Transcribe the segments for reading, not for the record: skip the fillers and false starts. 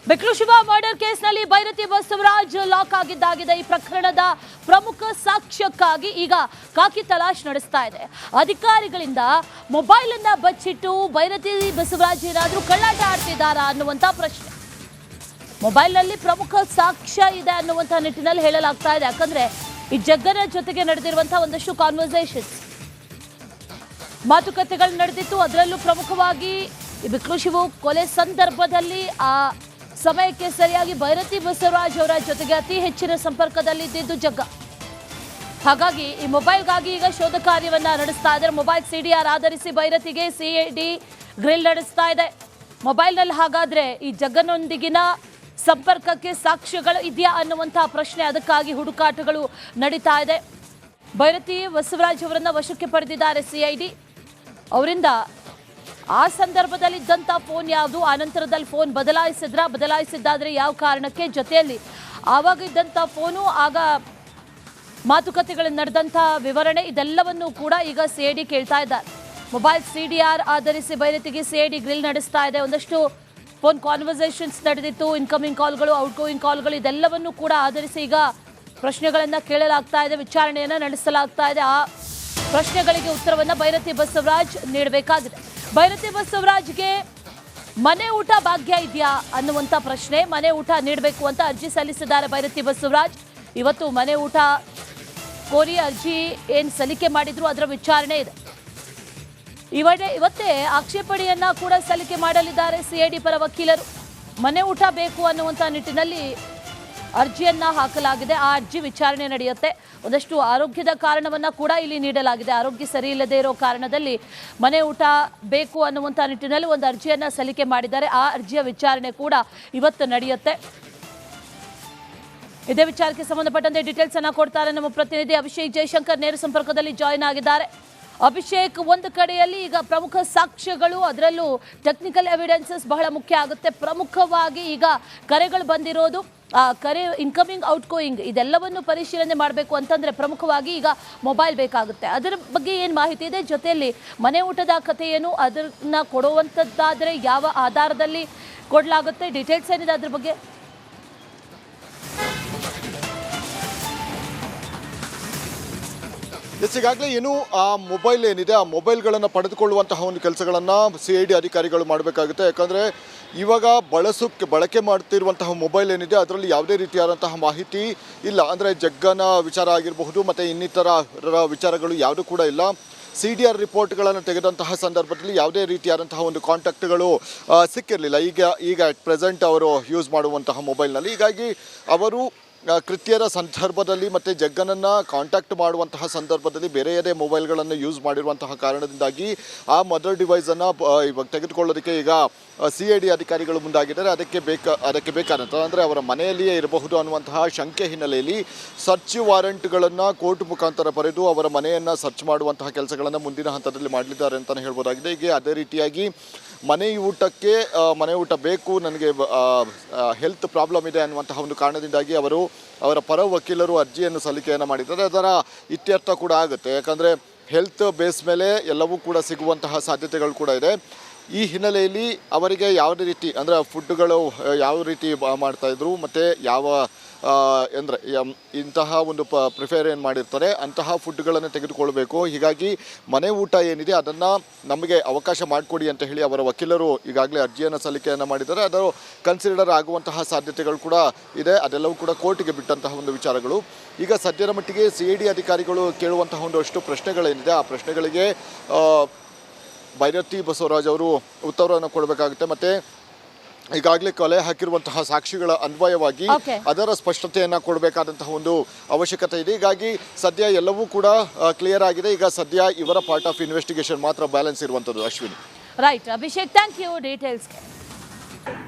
ಬೆಕ್ಲು Shiva murder ಕೇಸ್ನಲ್ಲಿ Byrathi Basavaraj lock ಆಗಿದ್ದಾಗಿದೆ. ಈ ಪ್ರಕರಣದ ಪ್ರಮುಖ ಸಾಕ್ಷ್ಯಕ್ಕಾಗಿ ಈಗ ಖಾಕಿ ತಲಾಶ್ ನಡೆಸ್ತಾ ಇದೆ. ಅಧಿಕಾರಿಗಳಿಂದ ಮೊಬೈಲ್ ಅನ್ನ ಬಚ್ಚಿಟ್ಟು ಭೈರತಿ ಬಸವರಾಜ್ ಏನಾದರೂ ಕಳ್ಳಾಟ ಆಡ್ತಿದ್ದಾರಾ ಅನ್ನುವಂತ ಪ್ರಶ್ನೆ. ಮೊಬೈಲ್ನಲ್ಲಿ ಪ್ರಮುಖ ಸಾಕ್ಷ್ಯ ಇದೆ ಅನ್ನುವಂಥ ನಿಟ್ಟಿನಲ್ಲಿ ಹೇಳಲಾಗ್ತಾ ಇದೆ. ಯಾಕಂದ್ರೆ ಈ ಜಗ್ಗನ ಜೊತೆಗೆ ನಡೆದಿರುವಂತಹ ಒಂದಷ್ಟು ಕಾನ್ವರ್ಸೇಷನ್ಸ್, ಮಾತುಕತೆಗಳು ನಡೆದಿತ್ತು. ಅದರಲ್ಲೂ ಪ್ರಮುಖವಾಗಿ ಈ ಬೆಕ್ಲು ಶಿವು ಕೊಲೆ ಸಂದರ್ಭದಲ್ಲಿ ಆ ಸಮಯಕ್ಕೆ ಸರಿಯಾಗಿ ಭೈರತಿ ಬಸವರಾಜ್ ಅವರ ಜೊತೆಗೆ ಅತಿ ಹೆಚ್ಚಿನ ಸಂಪರ್ಕದಲ್ಲಿದ್ದು ಜಗ್ಗ. ಹಾಗಾಗಿ ಈ ಮೊಬೈಲ್ಗಾಗಿ ಈಗ ಶೋಧ ಕಾರ್ಯವನ್ನ ನಡೆಸ್ತಾ ಇದ್ದಾರೆ. ಮೊಬೈಲ್ ಸಿಡಿಆರ್ ಆಧರಿಸಿ ಭೈರತಿಗೆ ಸಿಐಡಿ ಗ್ರಿಲ್ ನಡೆಸ್ತಾ ಇದೆ. ಮೊಬೈಲ್ನಲ್ಲಿ ಹಾಗಾದ್ರೆ ಈ ಜಗ್ಗನೊಂದಿಗಿನ ಸಂಪರ್ಕಕ್ಕೆ ಸಾಕ್ಷ್ಯಗಳು ಇದೆಯಾ ಅನ್ನುವಂತಹ ಪ್ರಶ್ನೆ, ಅದಕ್ಕಾಗಿ ಹುಡುಕಾಟಗಳು ನಡೀತಾ ಇದೆ. ಭೈರತಿ ಬಸವರಾಜ್ ಅವರನ್ನ ವಶಕ್ಕೆ ಪಡೆದಿದ್ದಾರೆ ಸಿಐಡಿ. ಅವರಿಂದ ಆ ಸಂದರ್ಭದಲ್ಲಿ ಇದ್ದಂಥ ಫೋನ್ ಯಾವುದು, ಆ ನಂತರದಲ್ಲಿ ಫೋನ್ ಬದಲಾಯಿಸಿದ್ದಾದ್ರೆ ಯಾವ ಕಾರಣಕ್ಕೆ, ಜೊತೆಯಲ್ಲಿ ಆವಾಗ ಇದ್ದಂಥ ಫೋನು, ಆಗ ಮಾತುಕತೆಗಳು ನಡೆದಂಥ ವಿವರಣೆ, ಇದೆಲ್ಲವನ್ನು ಕೂಡ ಈಗ ಸಿಐಡಿ ಕೇಳ್ತಾ ಇದ್ದಾರೆ. ಮೊಬೈಲ್ ಸಿಡಿಆರ್ ಆಧರಿಸಿ ಭೈರತಿಗೆ ಸಿಐಡಿ ಗ್ರಿಲ್ ನಡೆಸ್ತಾ ಇದೆ. ಒಂದಷ್ಟು ಫೋನ್ ಕಾನ್ವರ್ಸೇಷನ್ಸ್ ನಡೆದಿತ್ತು, ಇನ್ಕಮಿಂಗ್ ಕಾಲ್ಗಳು, ಔಟ್ಗೋಯಿಂಗ್ ಕಾಲ್ಗಳು, ಇದೆಲ್ಲವನ್ನು ಕೂಡ ಆಧರಿಸಿ ಈಗ ಪ್ರಶ್ನೆಗಳನ್ನು ಕೇಳಲಾಗ್ತಾ ಇದೆ, ವಿಚಾರಣೆಯನ್ನು ನಡೆಸಲಾಗ್ತಾ ಇದೆ. ಆ ಪ್ರಶ್ನೆಗಳಿಗೆ ಉತ್ತರವನ್ನು ಭೈರತಿ ಬಸವರಾಜ್ ನೀಡಬೇಕಾಗಿದೆ. ಭೈರತಿ ಬಸವರಾಜ್ಗೆ ಮನೆ ಊಟ ಭಾಗ್ಯ ಇದೆಯಾ ಅನ್ನುವಂಥ ಪ್ರಶ್ನೆ. ಮನೆ ಊಟ ನೀಡಬೇಕು ಅಂತ ಅರ್ಜಿ ಸಲ್ಲಿಸಿದ್ದಾರೆ ಭೈರತಿ ಬಸವರಾಜ್. ಇವತ್ತು ಮನೆ ಊಟ ಕೋರಿ ಅರ್ಜಿ ಏನು ಸಲ್ಲಿಕೆ ಮಾಡಿದ್ರು ಅದರ ವಿಚಾರಣೆ ಇದೆ. ಇವತ್ತೇ ಆಕ್ಷೇಪಣೆಯನ್ನ ಕೂಡ ಸಲ್ಲಿಕೆ ಮಾಡಲಿದ್ದಾರೆ ಸಿಐಡಿ ಪರ ವಕೀಲರು. ಮನೆ ಊಟ ಬೇಕು ಅನ್ನುವಂಥ ನಿಟ್ಟಿನಲ್ಲಿ ಅರ್ಜಿಯನ್ನ ಹಾಕಲಾಗಿದೆ. ಆ ಅರ್ಜಿ ವಿಚಾರಣೆ ನಡೆಯುತ್ತೆ. ಒಂದಷ್ಟು ಆರೋಗ್ಯದ ಕಾರಣವನ್ನ ಕೂಡ ಇಲ್ಲಿ ನೀಡಲಾಗಿದೆ. ಆರೋಗ್ಯ ಸರಿ ಇಲ್ಲದೆ ಇರೋ ಕಾರಣದಲ್ಲಿ ಮನೆ ಊಟ ಬೇಕು ಅನ್ನುವಂಥ ನಿಟ್ಟಿನಲ್ಲಿ ಒಂದು ಅರ್ಜಿಯನ್ನ ಸಲ್ಲಿಕೆ ಮಾಡಿದ್ದಾರೆ. ಆ ಅರ್ಜಿಯ ವಿಚಾರಣೆ ಕೂಡ ಇವತ್ತು ನಡೆಯುತ್ತೆ. ಇದೇ ವಿಚಾರಕ್ಕೆ ಸಂಬಂಧಪಟ್ಟಂತೆ ಡೀಟೇಲ್ಸ್ ಅನ್ನ ಕೊಡ್ತಾರೆ ನಮ್ಮ ಪ್ರತಿನಿಧಿ ಅಭಿಷೇಕ್ ಜಯಶಂಕರ್. ನೇರ ಸಂಪರ್ಕದಲ್ಲಿ ಜಾಯಿನ್ ಆಗಿದ್ದಾರೆ. ಅಭಿಷೇಕ್, ಒಂದು ಕಡೆಯಲ್ಲಿ ಈಗ ಪ್ರಮುಖ ಸಾಕ್ಷ್ಯಗಳು, ಅದರಲ್ಲೂ ಟೆಕ್ನಿಕಲ್ ಎವಿಡೆನ್ಸಸ್ ಬಹಳ ಮುಖ್ಯ ಆಗುತ್ತೆ. ಪ್ರಮುಖವಾಗಿ ಈಗ ಕರೆಗಳು ಬಂದಿರೋದು, ಕರೆ ಇನ್ಕಮಿಂಗ್ ಔಟ್ಗೋಯಿಂಗ್ ಇದೆಲ್ಲವನ್ನು ಪರಿಶೀಲನೆ ಮಾಡಬೇಕು ಅಂತಂದ್ರೆ ಪ್ರಮುಖವಾಗಿ ಈಗ ಮೊಬೈಲ್ ಬೇಕಾಗುತ್ತೆ. ಅದರ ಬಗ್ಗೆ ಏನು ಮಾಹಿತಿ ಇದೆ, ಜೊತೆಯಲ್ಲಿ ಮನೆ ಊಟದ ಕಥೆ ಏನು, ಅದನ್ನ ಕೊಡುವಂಥದ್ದಾದರೆ ಯಾವ ಆಧಾರದಲ್ಲಿ ಕೊಡಲಾಗುತ್ತೆ, ಡೀಟೇಲ್ಸ್ ಏನಿದೆ ಅದ್ರ ಬಗ್ಗೆ? ಈಗಾಗಲೇ ಏನು ಆ ಮೊಬೈಲ್ ಏನಿದೆ, ಆ ಮೊಬೈಲ್ಗಳನ್ನು ಪಡೆದುಕೊಳ್ಳುವಂತಹ ಒಂದು ಕೆಲಸಗಳನ್ನು ಸಿಐಡಿ ಅಧಿಕಾರಿಗಳು ಮಾಡಬೇಕಾಗುತ್ತೆ. ಯಾಕಂದರೆ ಇವಾಗ ಬಳಕೆ ಮಾಡ್ತಿರುವಂತಹ ಮೊಬೈಲ್ ಏನಿದೆ ಅದರಲ್ಲಿ ಯಾವುದೇ ರೀತಿಯಾದಂತಹ ಮಾಹಿತಿ ಇಲ್ಲ. ಅಂದರೆ ಜಗ್ಗನ ವಿಚಾರ ಆಗಿರಬಹುದು ಮತ್ತು ಇನ್ನಿತರ ವಿಚಾರಗಳು ಯಾವುದೂ ಕೂಡ ಇಲ್ಲ. ಸಿಡಿಆರ್ ರಿಪೋರ್ಟ್ಗಳನ್ನು ತೆಗೆದಂತಹ ಸಂದರ್ಭದಲ್ಲಿ ಯಾವುದೇ ರೀತಿಯಾದಂತಹ ಒಂದು ಕಾಂಟ್ಯಾಕ್ಟ್ಗಳು ಸಿಕ್ಕಿರಲಿಲ್ಲ. ಈಗ ಅಟ್ ಪ್ರೆಸೆಂಟ್ ಅವರು ಯೂಸ್ ಮಾಡುವಂತಹ ಮೊಬೈಲ್ನಲ್ಲಿ. ಹೀಗಾಗಿ ಅವರು ಕೃತ್ಯದ ಸಂದರ್ಭದಲ್ಲಿ ಮತ್ತು ಜಗ್ಗನನ್ನು ಕಾಂಟ್ಯಾಕ್ಟ್ ಮಾಡುವಂತಹ ಸಂದರ್ಭದಲ್ಲಿ ಬೇರೆಯದೇ ಮೊಬೈಲ್ಗಳನ್ನು ಯೂಸ್ ಮಾಡಿರುವಂತಹ ಕಾರಣದಿಂದಾಗಿ ಆ ಮದರ್ ಡಿವೈಸನ್ನು ಇವಾಗ ತೆಗೆದುಕೊಳ್ಳೋದಕ್ಕೆ ಈಗ ಸಿಐಡಿ ಅಧಿಕಾರಿಗಳು ಮುಂದಾಗಿದ್ದಾರೆ. ಅದಕ್ಕೆ ಬೇಕಾದಂಥ ಅಂದರೆ ಅವರ ಮನೆಯಲ್ಲಿಯೇ ಇರಬಹುದು ಅನ್ನುವಂತಹ ಶಂಕೆ ಹಿನ್ನೆಲೆಯಲ್ಲಿ ಸರ್ಚ್ ವಾರೆಂಟ್ಗಳನ್ನು ಕೋರ್ಟ್ ಮುಖಾಂತರ ಬರೆದು ಅವರ ಮನೆಯನ್ನು ಸರ್ಚ್ ಮಾಡುವಂತಹ ಕೆಲಸಗಳನ್ನು ಮುಂದಿನ ಹಂತದಲ್ಲಿ ಮಾಡಲಿದ್ದಾರೆ ಅಂತಲೇ ಹೇಳ್ಬೋದಾಗಿದೆ. ಈಗ ಅದೇ ರೀತಿಯಾಗಿ ಮನೆ ಊಟ ಬೇಕು, ನನಗೆ ಹೆಲ್ತ್ ಪ್ರಾಬ್ಲಮ್ ಇದೆ ಅನ್ನುವಂತಹ ಒಂದು ಕಾರಣದಿಂದಾಗಿ ಅವರ ಪರ ವಕೀಲರು ಅರ್ಜಿಯನ್ನು ಸಲ್ಲಿಕೆಯನ್ನು ಮಾಡಿದ್ದಾರೆ. ಅದರ ಇತ್ಯರ್ಥ ಕೂಡ ಆಗುತ್ತೆ. ಯಾಕಂದರೆ ಹೆಲ್ತ್ ಬೇಸ್ ಮೇಲೆ ಎಲ್ಲವೂ ಕೂಡ ಸಿಗುವಂತಹ ಸಾಧ್ಯತೆಗಳು ಕೂಡ ಇದೆ. ಈ ಹಿನ್ನೆಲೆಯಲ್ಲಿ ಅವರಿಗೆ ಯಾವುದೇ ರೀತಿ ಅಂದರೆ ಫುಡ್ಗಳು ಯಾವ ರೀತಿ ಮಾಡ್ತಾಯಿದ್ರು ಮತ್ತು ಯಾವ ಅಂದರೆ ಇಂತಹ ಒಂದು ಪ್ರಿಫೇರ್ ಏನು ಮಾಡಿರ್ತಾರೆ ಅಂತಹ ಫುಡ್ಗಳನ್ನು ತೆಗೆದುಕೊಳ್ಬೇಕು. ಹೀಗಾಗಿ ಮನೆ ಊಟ ಏನಿದೆ ಅದನ್ನು ನಮಗೆ ಅವಕಾಶ ಮಾಡಿಕೊಡಿ ಅಂತ ಹೇಳಿ ಅವರ ವಕೀಲರು ಈಗಾಗಲೇ ಅರ್ಜಿಯನ್ನು ಸಲ್ಲಿಕೆಯನ್ನು ಮಾಡಿದ್ದಾರೆ. ಅದು ಕನ್ಸಿಡರ್ ಆಗುವಂತಹ ಸಾಧ್ಯತೆಗಳು ಕೂಡ ಇದೆ. ಅದೆಲ್ಲವೂ ಕೂಡ ಕೋರ್ಟಿಗೆ ಬಿಟ್ಟಂತಹ ಒಂದು ವಿಚಾರಗಳು. ಈಗ ಸದ್ಯದ ಮಟ್ಟಿಗೆ ಸಿಐಡಿ ಅಧಿಕಾರಿಗಳು ಕೇಳುವಂತಹ ಒಂದಷ್ಟು ಪ್ರಶ್ನೆಗಳೇನಿದೆ ಆ ಪ್ರಶ್ನೆಗಳಿಗೆ ಭೈರತಿ ಬಸವರಾಜ್ ಅವರು ಉತ್ತರವನ್ನು ಕೊಡಬೇಕಾಗುತ್ತೆ. ಮತ್ತು ಈಗಾಗಲೇ ಕೊಲೆ ಹಾಕಿರುವಂತಹ ಸಾಕ್ಷಿಗಳ ಅನ್ವಯವಾಗಿ ಅದರ ಸ್ಪಷ್ಟತೆಯನ್ನು ಕೊಡಬೇಕಾದಂತಹ ಒಂದು ಅವಶ್ಯಕತೆ ಇದೆ. ಹೀಗಾಗಿ ಸದ್ಯ ಎಲ್ಲವೂ ಕೂಡ ಕ್ಲಿಯರ್ ಆಗಿದೆ. ಈಗ ಸದ್ಯ ಇವರ ಪಾರ್ಟ್ ಆಫ್ ಇನ್ವೆಸ್ಟಿಗೇಷನ್ ಮಾತ್ರ ಬ್ಯಾಲೆನ್ಸ್ ಇರುವಂಥದ್ದು. Ashwini. Right Abhishek, thank you ಡೀಟೇಲ್ಸ್ಗೆ.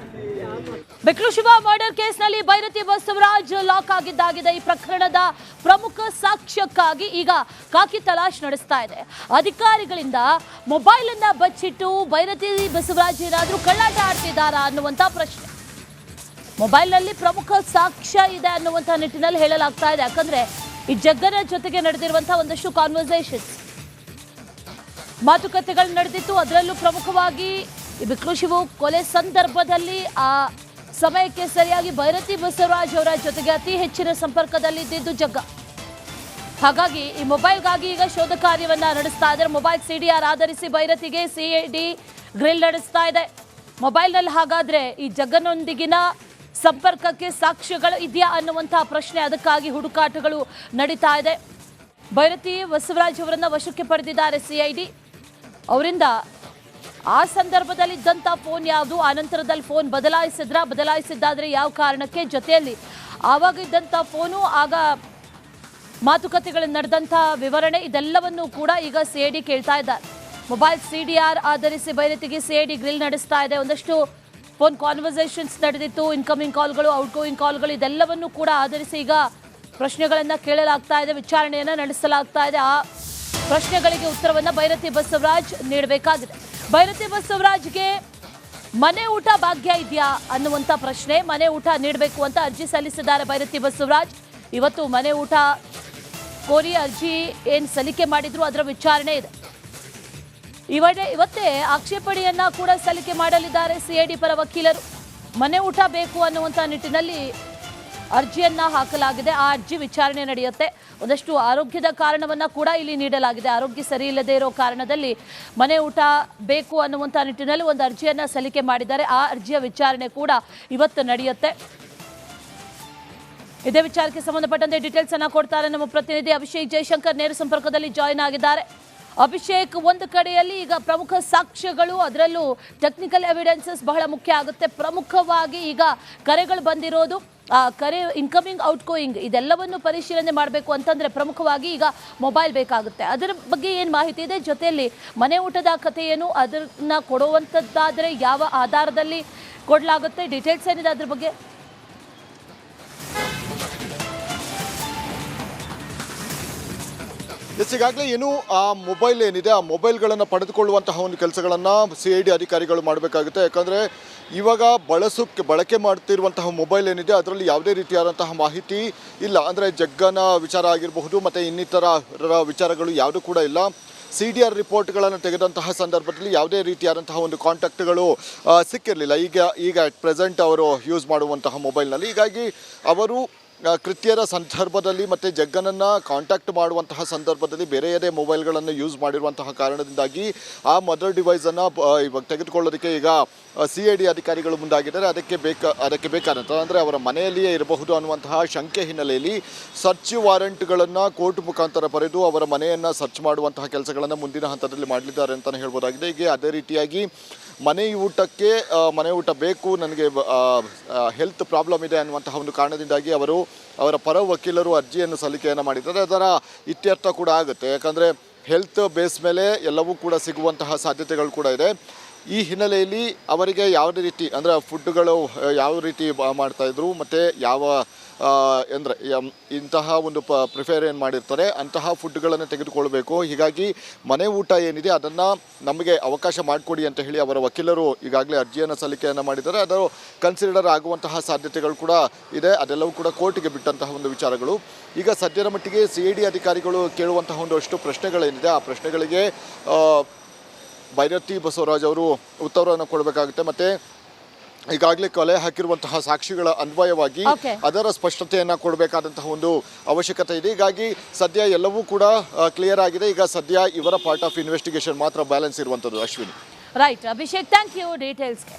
ಬೆಕ್ಲು ಶಿವ ಮರ್ಡರ್ ಕೇಸ್ನಲ್ಲಿ ಭೈರತಿ ಬಸವರಾಜ್ ಲಾಕ್ ಆಗಿದ್ದಾಗಿದೆ. ಈ ಪ್ರಕರಣದ ಪ್ರಮುಖ ಸಾಕ್ಷ್ಯಕ್ಕಾಗಿ ಈಗ ಖಾಕಿ ತಲಾಶ್ ನಡೆಸ್ತಾ ಇದೆ. ಅಧಿಕಾರಿಗಳಿಂದ ಮೊಬೈಲ್ ಅನ್ನ ಬಚ್ಚಿಟ್ಟು ಭೈರತಿ ಬಸವರಾಜ್ ಏನಾದರೂ ಕಳ್ಳಾಟ ಆಡ್ತಿದ್ದಾರಾ ಅನ್ನುವಂಥ ಪ್ರಶ್ನೆ. ಮೊಬೈಲ್ನಲ್ಲಿ ಪ್ರಮುಖ ಸಾಕ್ಷ್ಯ ಇದೆ ಅನ್ನುವಂಥ ನಿಟ್ಟಿನಲ್ಲಿ ಹೇಳಲಾಗ್ತಾ ಇದೆ. ಯಾಕಂದ್ರೆ ಈ ಜಗ್ಗನ ಜೊತೆಗೆ ನಡೆದಿರುವಂತಹ ಒಂದಷ್ಟು ಕಾನ್ವರ್ಸೇಷನ್ಸ್, ಮಾತುಕತೆಗಳು ನಡೆದಿತ್ತು. ಅದರಲ್ಲೂ ಪ್ರಮುಖವಾಗಿ ಈ ಬೆಕ್ಲು ಶಿವು ಕೊಲೆ ಸಂದರ್ಭದಲ್ಲಿ ಆ ಸಮಯಕ್ಕೆ ಸರಿಯಾಗಿ ಭೈರತಿ ಬಸವರಾಜ್ ಅವರ ಜೊತೆಗೆ ಅತಿ ಹೆಚ್ಚಿನ ಸಂಪರ್ಕದಲ್ಲಿದ್ದು ಜಗ್ಗ. ಹಾಗಾಗಿ ಈ ಮೊಬೈಲ್ಗಾಗಿ ಈಗ ಶೋಧ ಕಾರ್ಯವನ್ನ ನಡೆಸ್ತಾ ಇದ್ದಾರೆ. ಮೊಬೈಲ್ ಸಿಡಿಆರ್ ಆಧರಿಸಿ ಭೈರತಿಗೆ ಸಿಐಡಿ ಗ್ರಿಲ್ ನಡೆಸ್ತಾ ಇದೆ. ಮೊಬೈಲ್ನಲ್ಲಿ ಹಾಗಾದ್ರೆ ಈ ಜಗ್ಗನೊಂದಿಗಿನ ಸಂಪರ್ಕಕ್ಕೆ ಸಾಕ್ಷ್ಯಗಳು ಇದೆಯಾ ಅನ್ನುವಂತಹ ಪ್ರಶ್ನೆ, ಅದಕ್ಕಾಗಿ ಹುಡುಕಾಟಗಳು ನಡೀತಾ ಇದೆ. ಭೈರತಿ ಬಸವರಾಜ್ ಅವರನ್ನ ವಶಕ್ಕೆ ಪಡೆದಿದ್ದಾರೆ ಸಿಐಡಿ. ಅವರಿಂದ ಆ ಸಂದರ್ಭದಲ್ಲಿ ಇದ್ದಂಥ ಫೋನ್ ಯಾವುದು, ಆ ನಂತರದಲ್ಲಿ ಫೋನ್ ಬದಲಾಯಿಸಿದ್ದಾದ್ರೆ ಯಾವ ಕಾರಣಕ್ಕೆ, ಜೊತೆಯಲ್ಲಿ ಆವಾಗ ಇದ್ದಂಥ ಫೋನು, ಆಗ ಮಾತುಕತೆಗಳು ನಡೆದಂಥ ವಿವರಣೆ, ಇದೆಲ್ಲವನ್ನು ಕೂಡ ಈಗ ಸಿಐಡಿ ಕೇಳ್ತಾ ಇದ್ದಾರೆ. ಮೊಬೈಲ್ ಸಿಡಿಆರ್ ಆಧರಿಸಿ ಭೈರತಿಗೆ ಸಿಐಡಿ ಗ್ರಿಲ್ ನಡೆಸ್ತಾ ಇದೆ. ಒಂದಷ್ಟು ಫೋನ್ ಕಾನ್ವರ್ಸೇಷನ್ಸ್ ನಡೆದಿತ್ತು, ಇನ್ಕಮಿಂಗ್ ಕಾಲ್ಗಳು, ಔಟ್ಗೋಯಿಂಗ್ ಕಾಲ್ಗಳು, ಇದೆಲ್ಲವನ್ನು ಕೂಡ ಆಧರಿಸಿ ಈಗ ಪ್ರಶ್ನೆಗಳನ್ನು ಕೇಳಲಾಗ್ತಾ ಇದೆ, ವಿಚಾರಣೆಯನ್ನು ನಡೆಸಲಾಗ್ತಾ ಇದೆ. ಆ ಪ್ರಶ್ನೆಗಳಿಗೆ ಉತ್ತರವನ್ನು ಭೈರತಿ ಬಸವರಾಜ್ ನೀಡಬೇಕಾಗಿದೆ. ಭೈರತಿ ಬಸವರಾಜ್ಗೆ ಮನೆ ಊಟ ಭಾಗ್ಯ ಇದೆಯಾ ಅನ್ನುವಂಥ ಪ್ರಶ್ನೆ, ಮನೆ ಊಟ ನೀಡಬೇಕು ಅಂತ ಅರ್ಜಿ ಸಲ್ಲಿಸಿದ್ದಾರೆ ಭೈರತಿ ಬಸವರಾಜ್. ಇವತ್ತು ಮನೆ ಊಟ ಕೋರಿ ಅರ್ಜಿ ಏನು ಸಲ್ಲಿಕೆ ಮಾಡಿದ್ರು ಅದರ ವಿಚಾರಣೆ ಇದೆ. ಇವತ್ತೇ ಆಕ್ಷೇಪಣೆಯನ್ನ ಕೂಡ ಸಲ್ಲಿಕೆ ಮಾಡಲಿದ್ದಾರೆ ಸಿಐಡಿ ಪರ ವಕೀಲರು. ಮನೆ ಊಟ ಬೇಕು ಅನ್ನುವಂಥ ನಿಟ್ಟಿನಲ್ಲಿ ಅರ್ಜಿಯನ್ನ ಹಾಕಲಾಗಿದೆ. ಆ ಅರ್ಜಿ ವಿಚಾರಣೆ ನಡೆಯುತ್ತೆ. ಒಂದಷ್ಟು ಆರೋಗ್ಯದ ಕಾರಣವನ್ನ ಕೂಡ ಇಲ್ಲಿ ನೀಡಲಾಗಿದೆ. ಆರೋಗ್ಯ ಸರಿ ಇಲ್ಲದೆ ಇರೋ ಕಾರಣದಲ್ಲಿ ಮನೆ ಊಟ ಬೇಕು ಅನ್ನುವಂಥ ನಿಟ್ಟಿನಲ್ಲಿ ಒಂದು ಅರ್ಜಿಯನ್ನ ಸಲ್ಲಿಕೆ ಮಾಡಿದ್ದಾರೆ. ಆ ಅರ್ಜಿಯ ವಿಚಾರಣೆ ಕೂಡ ಇವತ್ತು ನಡೆಯುತ್ತೆ. ಇದೇ ವಿಚಾರಕ್ಕೆ ಸಂಬಂಧಪಟ್ಟಂತೆ ಡೀಟೇಲ್ಸ್ ಅನ್ನ ಕೊಡ್ತಾರೆ ನಮ್ಮ ಪ್ರತಿನಿಧಿ ಅಭಿಷೇಕ್ ಜಯಶಂಕರ್, ನೇರ ಸಂಪರ್ಕದಲ್ಲಿ ಜಾಯಿನ್ ಆಗಿದ್ದಾರೆ. ಅಭಿಷೇಕ್, ಒಂದು ಕಡೆಯಲ್ಲಿ ಈಗ ಪ್ರಮುಖ ಸಾಕ್ಷ್ಯಗಳು, ಅದರಲ್ಲೂ ಟೆಕ್ನಿಕಲ್ ಎವಿಡೆನ್ಸಸ್ ಬಹಳ ಮುಖ್ಯ ಆಗುತ್ತೆ. ಪ್ರಮುಖವಾಗಿ ಈಗ ಕರೆಗಳು ಬಂದಿರೋದು, ಕರೆ ಇನ್ಕಮಿಂಗ್ ಔಟ್ಗೋಯಿಂಗ್ ಇದೆಲ್ಲವನ್ನು ಪರಿಶೀಲನೆ ಮಾಡಬೇಕು ಅಂತಂದ್ರೆ ಪ್ರಮುಖವಾಗಿ ಈಗ ಮೊಬೈಲ್ ಬೇಕಾಗುತ್ತೆ. ಅದರ ಬಗ್ಗೆ ಏನು ಮಾಹಿತಿ ಇದೆ, ಜೊತೆಯಲ್ಲಿ ಮನೆ ಊಟದ ಕಥೆ ಏನು, ಅದನ್ನ ಕೊಡುವಂಥದ್ದಾದರೆ ಯಾವ ಆಧಾರದಲ್ಲಿ ಕೊಡಲಾಗುತ್ತೆ, ಡೀಟೇಲ್ಸ್ ಏನಿದೆ ಅದ್ರ ಬಗ್ಗೆ? ಈಗಾಗಲೇ ಏನು ಆ ಮೊಬೈಲ್ ಏನಿದೆ, ಆ ಮೊಬೈಲ್ಗಳನ್ನು ಪಡೆದುಕೊಳ್ಳುವಂತಹ ಒಂದು ಕೆಲಸಗಳನ್ನು ಸಿಐಡಿ ಅಧಿಕಾರಿಗಳು ಮಾಡಬೇಕಾಗುತ್ತೆ. ಯಾಕಂದರೆ ಇವಾಗ ಬಳಕೆ ಮಾಡ್ತಿರುವಂತಹ ಮೊಬೈಲ್ ಏನಿದೆ ಅದರಲ್ಲಿ ಯಾವುದೇ ರೀತಿಯಾದಂತಹ ಮಾಹಿತಿ ಇಲ್ಲ. ಅಂದರೆ ಜಗ್ಗನ ವಿಚಾರ ಆಗಿರಬಹುದು ಮತ್ತು ಇನ್ನಿತರ ವಿಚಾರಗಳು ಯಾವುದೂ ಕೂಡ ಇಲ್ಲ. ಸಿಡಿಆರ್ ರಿಪೋರ್ಟ್ಗಳನ್ನು ತೆಗೆದಂತಹ ಸಂದರ್ಭದಲ್ಲಿ ಯಾವುದೇ ರೀತಿಯಾದಂತಹ ಒಂದು ಕಾಂಟ್ಯಾಕ್ಟ್ಗಳು ಸಿಕ್ಕಿರಲಿಲ್ಲ. ಈಗ ಅಟ್ ಪ್ರೆಸೆಂಟ್ ಅವರು ಯೂಸ್ ಮಾಡುವಂತಹ ಮೊಬೈಲ್ನಲ್ಲಿ. ಹೀಗಾಗಿ ಅವರು ಕೃತ್ಯದ ಸಂದರ್ಭದಲ್ಲಿ ಮತ್ತು ಜಗ್ಗನನ್ನು ಕಾಂಟ್ಯಾಕ್ಟ್ ಮಾಡುವಂತಹ ಸಂದರ್ಭದಲ್ಲಿ ಬೇರೆಯದೇ ಮೊಬೈಲ್ಗಳನ್ನು ಯೂಸ್ ಮಾಡಿರುವಂತಹ ಕಾರಣದಿಂದಾಗಿ ಆ ಮದರ್ ಡಿವೈಸನ್ನು ಇವಾಗ ತೆಗೆದುಕೊಳ್ಳೋದಕ್ಕೆ ಈಗ ಸಿಐಡಿ ಅಧಿಕಾರಿಗಳು ಮುಂದಾಗಿದ್ದಾರೆ. ಅದಕ್ಕೆ ಬೇಕಾದಂಥ ಅಂದರೆ ಅವರ ಮನೆಯಲ್ಲಿಯೇ ಇರಬಹುದು ಅನ್ನುವಂತಹ ಶಂಕೆ ಹಿನ್ನೆಲೆಯಲ್ಲಿ ಸರ್ಚ್ ವಾರೆಂಟ್ಗಳನ್ನು ಕೋರ್ಟ್ ಮುಖಾಂತರ ಬರೆದು ಅವರ ಮನೆಯನ್ನು ಸರ್ಚ್ ಮಾಡುವಂತಹ ಕೆಲಸಗಳನ್ನು ಮುಂದಿನ ಹಂತದಲ್ಲಿ ಮಾಡಲಿದ್ದಾರೆ ಅಂತಲೇ ಹೇಳ್ಬೋದಾಗಿದೆ. ಹೀಗೆ ಅದೇ ರೀತಿಯಾಗಿ ಮನೆ ಊಟ ಬೇಕು, ನನಗೆ ಹೆಲ್ತ್ ಪ್ರಾಬ್ಲಮ್ ಇದೆ ಅನ್ನುವಂತಹ ಒಂದು ಕಾರಣದಿಂದಾಗಿ ಅವರ ಪರ ವಕೀಲರು ಅರ್ಜಿಯನ್ನು ಸಲ್ಲಿಕೆಯನ್ನು ಮಾಡಿದ್ದಾರೆ. ಅದರ ಇತ್ಯರ್ಥ ಕೂಡ ಆಗುತ್ತೆ. ಯಾಕಂದರೆ ಹೆಲ್ತ್ ಬೇಸ್ ಮೇಲೆ ಎಲ್ಲವೂ ಕೂಡ ಸಿಗುವಂತಹ ಸಾಧ್ಯತೆಗಳು ಕೂಡ ಇದೆ. ಈ ಹಿನ್ನೆಲೆಯಲ್ಲಿ ಅವರಿಗೆ ಯಾವುದೇ ರೀತಿ ಅಂದರೆ ಫುಡ್ಗಳು ಯಾವ ರೀತಿ ಮಾಡ್ತಾಯಿದ್ರು ಮತ್ತು ಯಾವ ಅಂದರೆ ಇಂತಹ ಒಂದು ಪ್ರಿಫೇರ್ ಏನು ಮಾಡಿರ್ತಾರೆ ಅಂತಹ ಫುಡ್ಗಳನ್ನು ತೆಗೆದುಕೊಳ್ಬೇಕು. ಹೀಗಾಗಿ ಮನೆ ಊಟ ಏನಿದೆ ಅದನ್ನು ನಮಗೆ ಅವಕಾಶ ಮಾಡಿಕೊಡಿ ಅಂತ ಹೇಳಿ ಅವರ ವಕೀಲರು ಈಗಾಗಲೇ ಅರ್ಜಿಯನ್ನು ಸಲ್ಲಿಕೆಯನ್ನು ಮಾಡಿದ್ದಾರೆ. ಅದು ಕನ್ಸಿಡರ್ ಆಗುವಂತಹ ಸಾಧ್ಯತೆಗಳು ಕೂಡ ಇದೆ. ಅದೆಲ್ಲವೂ ಕೂಡ ಕೋರ್ಟಿಗೆ ಬಿಟ್ಟಂತಹ ಒಂದು ವಿಚಾರಗಳು. ಈಗ ಸದ್ಯದ ಮಟ್ಟಿಗೆ ಸಿಐಡಿ ಅಧಿಕಾರಿಗಳು ಕೇಳುವಂತಹ ಒಂದಷ್ಟು ಪ್ರಶ್ನೆಗಳೇನಿದೆ ಆ ಪ್ರಶ್ನೆಗಳಿಗೆ ಭೈರತಿ ಬಸವರಾಜ್ ಅವರು ಉತ್ತರವನ್ನು ಕೊಡಬೇಕಾಗುತ್ತೆ. ಮತ್ತು ಈಗಾಗಲೇ ಕಲೆ ಹಾಕಿರುವಂತಹ ಸಾಕ್ಷಿಗಳ ಅನ್ವಯವಾಗಿ ಅದರ ಸ್ಪಷ್ಟತೆಯನ್ನು ಕೊಡಬೇಕಾದಂತಹ ಒಂದು ಅವಶ್ಯಕತೆ ಇದೆ. ಹೀಗಾಗಿ ಸದ್ಯ ಎಲ್ಲವೂ ಕೂಡ ಕ್ಲಿಯರ್ ಆಗಿದೆ. ಈಗ ಸದ್ಯ ಇವರ ಪಾರ್ಟ್ ಆಫ್ ಇನ್ವೆಸ್ಟಿಗೇಷನ್ ಮಾತ್ರ ಬ್ಯಾಲೆನ್ಸ್ ಇರುವಂಥದ್ದು. Ashwini. Right Abhishek, thank you ಡೀಟೇಲ್ಸ್ಗೆ.